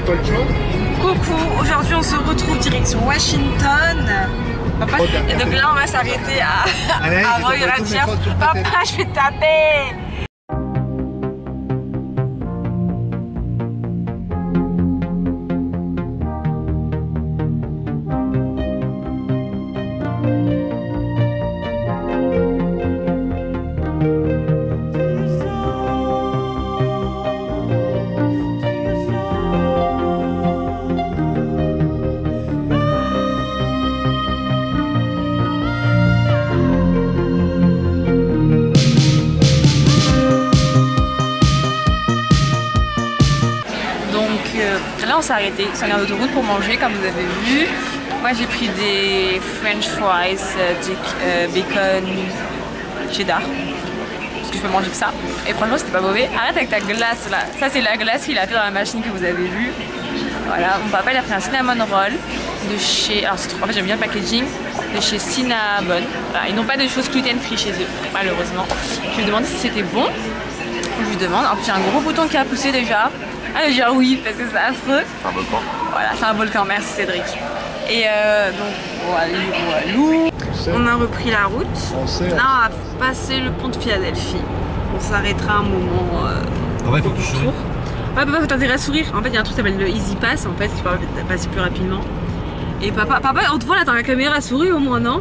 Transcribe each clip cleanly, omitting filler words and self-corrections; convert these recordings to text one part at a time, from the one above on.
c'est quoi le choix? Coucou, aujourd'hui on se retrouve direction Washington. Papa, et donc là on va s'arrêter à Roy Rogers. Papa, je vais te taper. Là on s'est arrêté sur une autoroute pour manger comme vous avez vu. Moi j'ai pris des french fries, bacon, cheddar. Parce que je peux manger que ça. Et franchement c'était pas mauvais. Arrête avec ta glace là. Ça c'est la glace qu'il a fait dans la machine que vous avez vue. Voilà, mon papa il a pris un cinnamon roll de chez... Alors en fait j'aime bien le packaging. De chez Cinnabon. Voilà, ils n'ont pas de choses gluten free chez eux, malheureusement. Je lui ai demandé si c'était bon. Je lui demande. En plus il y a un gros bouton qui a poussé déjà. Ah, je dis oui parce que c'est affreux. C'est un volcan. Voilà, c'est un volcan, merci Cédric. Et donc voilà. On a repris la route. Là on va passer le pont de Philadelphie. On s'arrêtera un moment il faut que tu souris. Ouais papa, faut t'intéresser à sourire. En fait il y a un truc qui s'appelle le Easy Pass en fait, qui permet de passer plus rapidement. Et papa, on te voit là, t'as la caméra, souris au moins, non?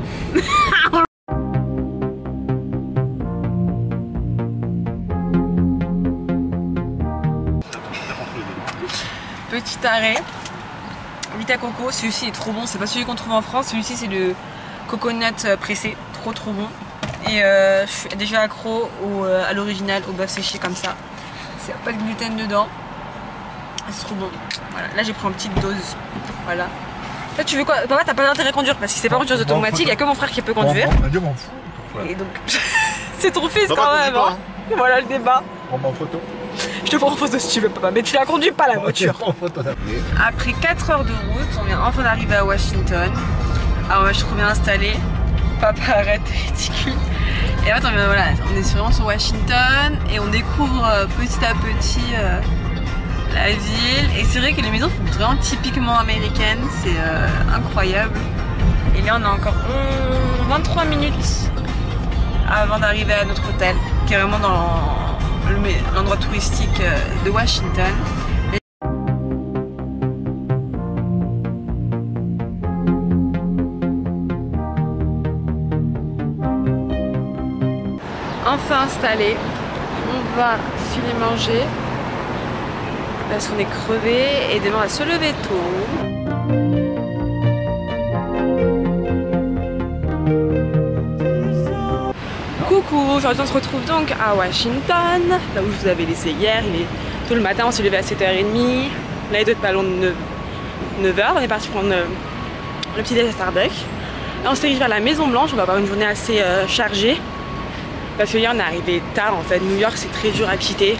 Petit arrêt, Vita Coco, celui-ci est trop bon, c'est pas celui qu'on trouve en France, celui-ci c'est le coconut pressé, trop bon. Et je suis déjà accro à l'original, au bœuf séché comme ça. C'est pas de gluten dedans, c'est trop bon. Voilà, là j'ai pris une petite dose, voilà. Là tu veux quoi? Papa t'as pas d'intérêt à conduire parce que c'est pas une chose automatique, il y a que mon frère qui peut conduire. Dieu m'en fout. Et donc, c'est ton fils quand même, hein. Voilà le débat. Prends-moi en photo. Je te prends en photo si tu veux papa, mais tu la conduis pas la voiture. Après 4 heures de route, on vient enfin d'arriver à Washington. Alors moi je suis trop bien installée. Papa arrête, ridicule. Et en fait on est vraiment sur Washington et on découvre petit à petit la ville. Et c'est vrai que les maisons sont vraiment typiquement américaines, c'est incroyable. Et là on a encore 23 minutes avant d'arriver à notre hôtel, qui est vraiment dans l'endroit touristique de Washington. Enfin installé, on va filer manger parce qu'on est crevé et demain on va se lever tôt. Coucou, aujourd'hui on se retrouve donc à Washington, là où je vous avais laissé hier. Il est tôt le matin, on s'est levé à 7h30. Là il doit être pas loin de 9h, on est parti prendre le petit déj à Starbucks. Là on se dirige vers la Maison Blanche, on va avoir une journée assez chargée. Parce que hier on est arrivé tard en fait, New York c'est très dur à quitter.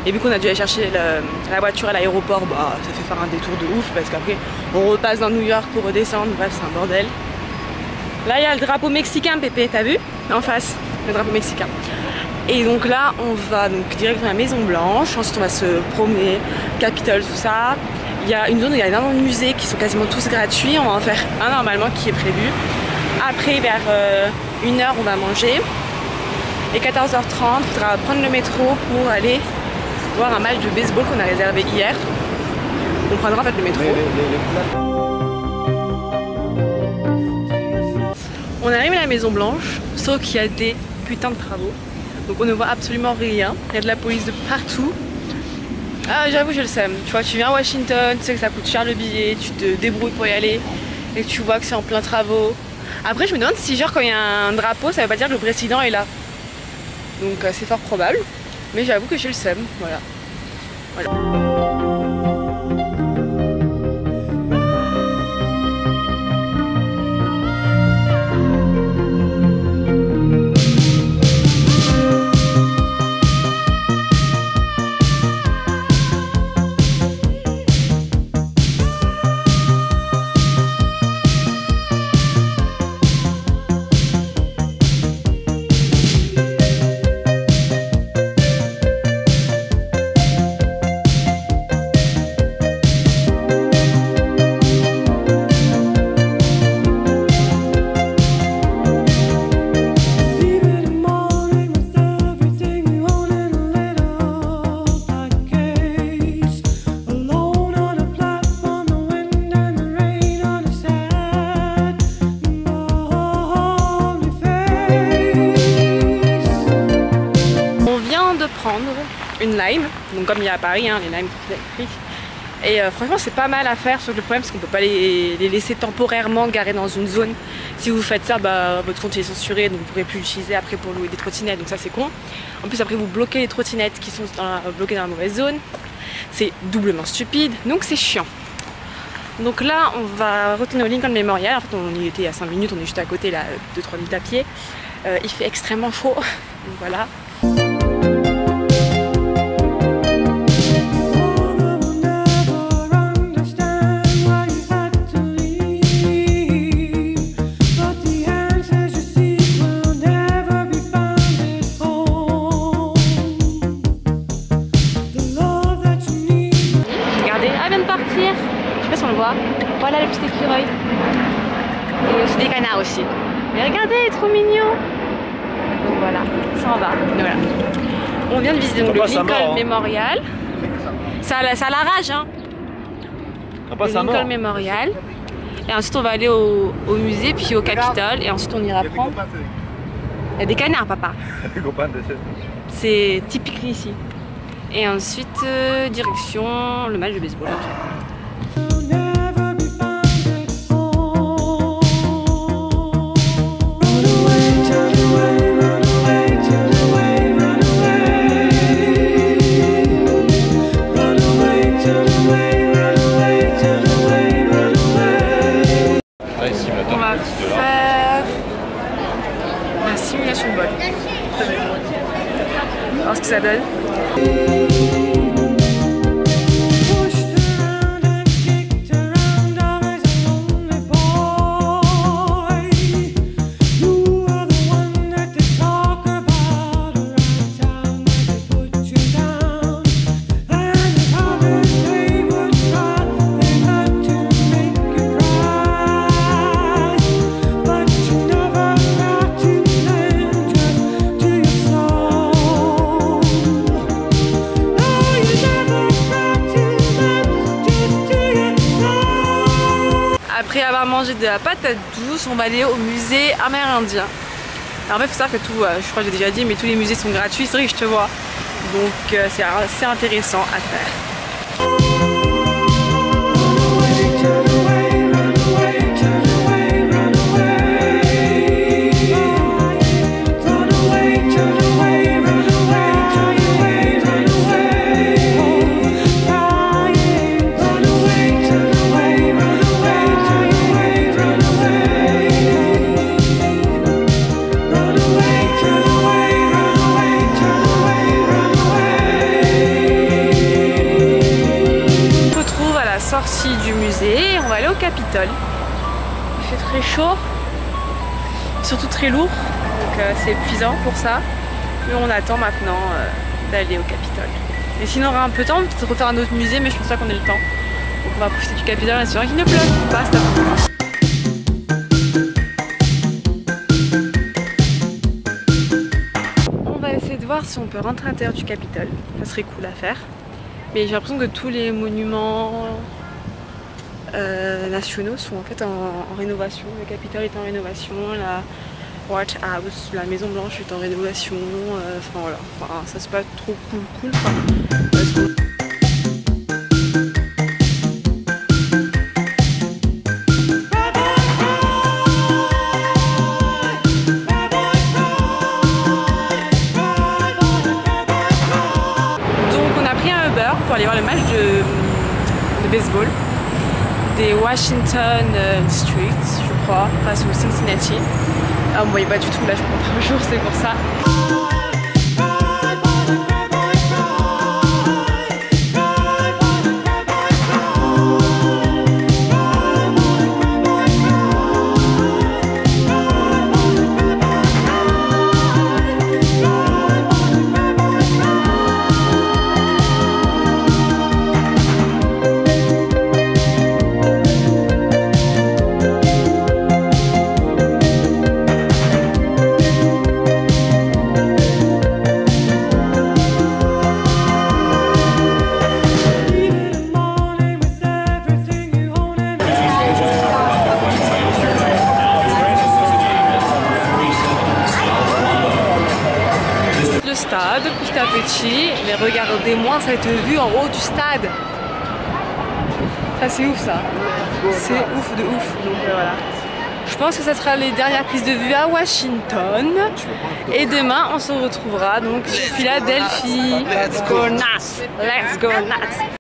Et vu qu'on a dû aller chercher la voiture à l'aéroport, bah ça fait faire un détour de ouf parce qu'après on repasse dans New York pour redescendre, bref c'est un bordel. Là il y a le drapeau mexicain Pépé, t'as vu? En face, le drapeau mexicain. Et donc là on va donc direct dans la Maison Blanche, ensuite on va se promener, Capitole, tout ça. Il y a une zone où il y a énormément de musées qui sont quasiment tous gratuits, on va en faire un normalement qui est prévu. Après vers 1h on va manger. Et 14h30, il faudra prendre le métro pour aller voir un match de baseball qu'on a réservé hier. On prendra en fait le métro. On arrive à la Maison Blanche, sauf qu'il y a des putains de travaux. Donc on ne voit absolument rien. Il y a de la police de partout. Ah j'avoue je le sais. Tu vois, tu viens à Washington, tu sais que ça coûte cher le billet, tu te débrouilles pour y aller et tu vois que c'est en plein travaux. Après je me demande si genre quand il y a un drapeau, ça veut pas dire que le président est là. Donc c'est fort probable. Mais j'avoue que j'ai le seum, voilà. Lime, donc comme il y a à Paris, hein, les Lime électriques. Et franchement c'est pas mal à faire, sauf que le problème c'est qu'on peut pas les laisser temporairement garés dans une zone. Si vous faites ça, bah, votre compte est censuré, donc vous pourrez plus l'utiliser après pour louer des trottinettes, donc ça c'est con. En plus après vous bloquez les trottinettes qui sont bloquées dans la mauvaise zone, c'est doublement stupide, donc c'est chiant. Donc là on va retourner au Lincoln Memorial, en fait on y était il y a 5 minutes, on est juste à côté là, 2-3 minutes à pied. Il fait extrêmement chaud, donc voilà. Voilà le petit écureuil. Et aussi des canards aussi. Mais regardez, il est trop mignon. Donc voilà, ça en va. Donc voilà. On vient de visiter donc, le Lincoln Memorial. Ça a la rage, hein. Le Lincoln Memorial. Et ensuite on va aller au musée, puis au Capitole. Et ensuite on ira prendre. Il y a des canards, papa. C'est typique ici. Et ensuite, direction le match de baseball. On va faire la simulation de vol. On va voir ce que ça donne. Après avoir mangé de la patate douce, on va aller au musée amérindien. Alors en fait, il faut savoir que tout, je crois que j'ai déjà dit, mais tous les musées sont gratuits, c'est vrai que je te vois. Donc c'est assez intéressant à faire. Sortie du musée, on va aller au Capitole. Il fait très chaud, surtout très lourd, donc c'est épuisant pour ça. Mais on attend maintenant d'aller au Capitole. Et sinon on aura un peu de temps, peut-être refaire un autre musée, mais je pense pas qu'on ait le temps. Donc on va profiter du Capitole en espérant qu'il ne pleuve pas. On va essayer de voir si on peut rentrer à l'intérieur du Capitole. Ça serait cool à faire. Mais j'ai l'impression que tous les monuments nationaux sont en fait en rénovation. Le Capitole est en rénovation, la White House, la Maison Blanche est en rénovation. Enfin voilà, enfin, ça c'est pas trop cool. Pour aller voir le match de baseball des Washington Streets, je crois, face au Cincinnati. Ah, on ne voyait pas du tout, là je prends un jour, c'est pour ça. stade petit à petit. Mais regardez-moi cette vue en haut du stade. Ça c'est ouf ça. C'est ouf de ouf. Donc voilà. Je pense que ça sera les dernières prises de vue à Washington. Et demain on se retrouvera donc sur Philadelphie. Let's go nuts! Let's go nuts!